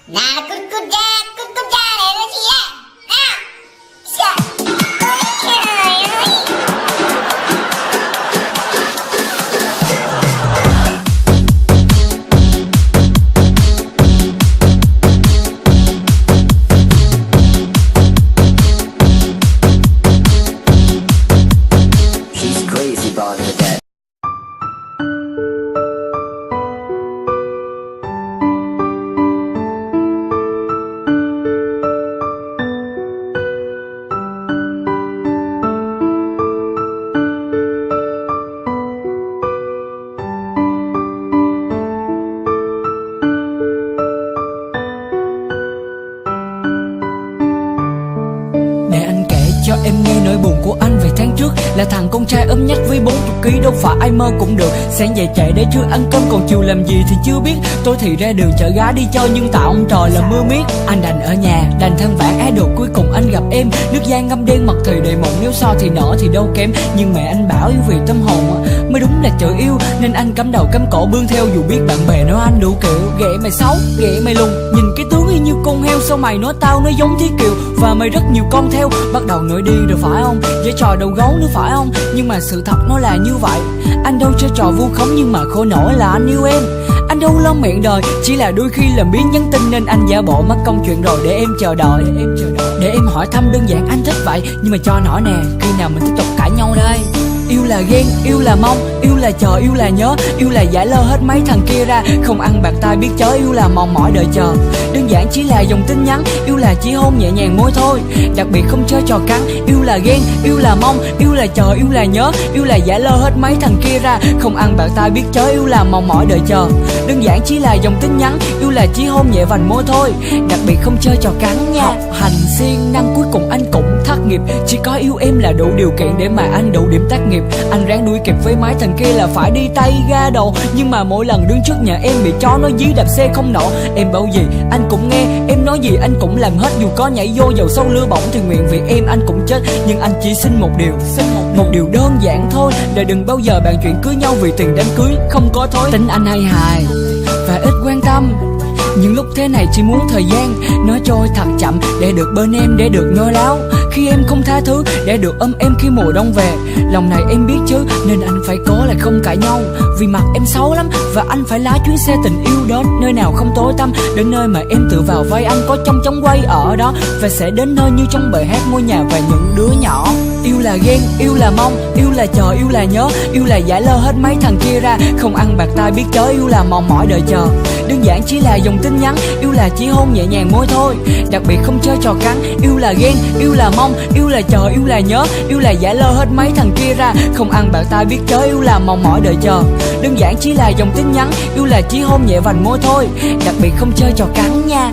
Nào cút ra này nó gì á. Nào. Trời. Ôi trời ơi. She's crazy about her dad. Để anh kể cho em nghe nỗi buồn của anh về tháng trước. Là thằng con trai ốm nhách với 40 kg, đâu phải ai mơ cũng được. Sáng dậy chạy để trưa ăn cơm, còn chiều làm gì thì chưa biết. Tôi thì ra đường chợ gái đi chơi, nhưng tạo ông trời là mưa miết. Anh đành ở nhà, đành than vãn á đồ. Cuối cùng anh gặp em, nước da ngâm đen mặt thì đầy mụn. Nếu so thì nở thì đâu kém, nhưng mẹ anh bảo yêu vì tâm hồn mới đúng là chữ yêu. Nên anh cắm đầu cắm cổ bươn theo, dù biết bạn bè nói anh đủ kiểu. Ghệ mày xấu, ghệ mày lùn, nhìn cái tướng y như con heo. Sao mày nói tao nó giống Thiết Kiều, và mày rất nhiều con theo. Bắt đầu nổi điên rồi phải không, với trò đầu gấu nữa phải không. Nhưng mà sự thật nó là như vậy. Anh đâu chơi trò vu khống, nhưng mà khổ nổi là anh yêu em. Anh đâu lo miệng đời, chỉ là đôi khi làm biến nhắn tin. Nên anh giả bộ mất công chuyện rồi để em chờ đợi. Để em hỏi thăm đơn giản anh thích vậy. Nhưng mà cho hỏi nè, khi nào mình tiếp tục cãi nhau đây? Yêu là ghen, yêu là mong, yêu là chờ, yêu là nhớ. Yêu là giải lơ hết mấy thằng kia ra, không ăn bạc tai biết chớ. Yêu là mòn mỏi đợi chờ, đơn giản chỉ là dòng tin nhắn. Yêu là chỉ hôn nhẹ nhàng môi thôi, đặc biệt không chơi trò cắn. Yêu là ghen, yêu là mong, yêu là chờ, yêu là nhớ. Yêu là giải lơ hết mấy thằng kia ra, không ăn bạc tai biết chớ. Yêu là mòn mỏi đợi chờ, đơn giản chỉ là dòng tin nhắn. Yêu là chỉ hôn nhẹ vành môi thôi, đặc biệt không chơi trò cắn nha. Học hành siêng năng cuối cùng anh cũng thất nghiệp. Chỉ có yêu em là đủ điều kiện để mà anh đủ điểm tác nghiệp. Anh ráng đuổi kịp với mấy thằng kia là phải đi tay ga đầu. Nhưng mà mỗi lần đứng trước nhà em bị chó nó dí đạp xe không nổ. Em bảo gì anh cũng nghe, em nói gì anh cũng làm hết. Dù có nhảy vô dầu sâu lửa bỏng thì nguyện vì em anh cũng chết. Nhưng anh chỉ xin một điều đơn giản thôi, là đừng bao giờ bàn chuyện cưới nhau vì tiền đám cưới không có thối. Tính anh hay hài và ít quan tâm, những lúc thế này chỉ muốn thời gian nó trôi thật chậm, để được bên em, để được nói láo khi em không tha thứ, để được ôm em khi mùa đông về. Lòng này em biết chứ, nên anh phải cố là không cãi nhau. Vì mặt em xấu lắm, và anh phải lái chuyến xe tình yêu đến nơi nào không tối tăm, đến nơi mà em tựa vào vai anh có trong chóng quay ở đó. Và sẽ đến nơi như trong bài hát ngôi nhà và những đứa nhỏ. Yêu là ghen, yêu là mong, yêu là chờ, yêu là nhớ. Yêu là giải lơ hết mấy thằng kia ra, không ăn bạc tai biết chớ. Yêu là mòn mỏi đợi chờ, đơn giản chỉ là dòng tin nhắn. Yêu là chỉ hôn nhẹ nhàng môi thôi, đặc biệt không chơi trò cắn. Yêu là ghen, yêu là mong, yêu là chờ, yêu là nhớ. Yêu là giải lơ hết mấy thằng kia ra, không ăn bạc tai biết chớ. Yêu là mòn mỏi đợi chờ, đơn giản chỉ là dòng tin nhắn. Yêu là chỉ hôn nhẹ vành môi thôi, đặc biệt không chơi trò cắn nha.